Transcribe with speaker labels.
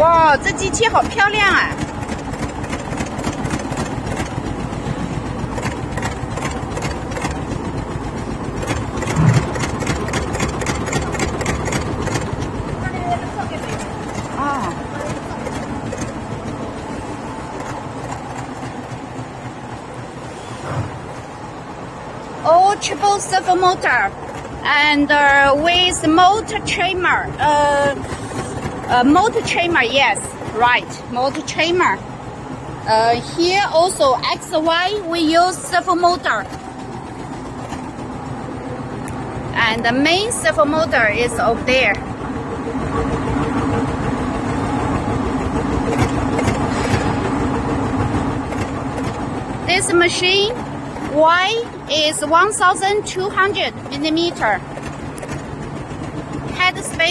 Speaker 1: 哇，这机器好漂亮啊！啊。All triple servo motor and with motor trimmer. Motor trimmer, yes, right, motor trimmer. Here also XY we use servo motor. And the main servo motor is over there. This machine Y is 1200 millimeter.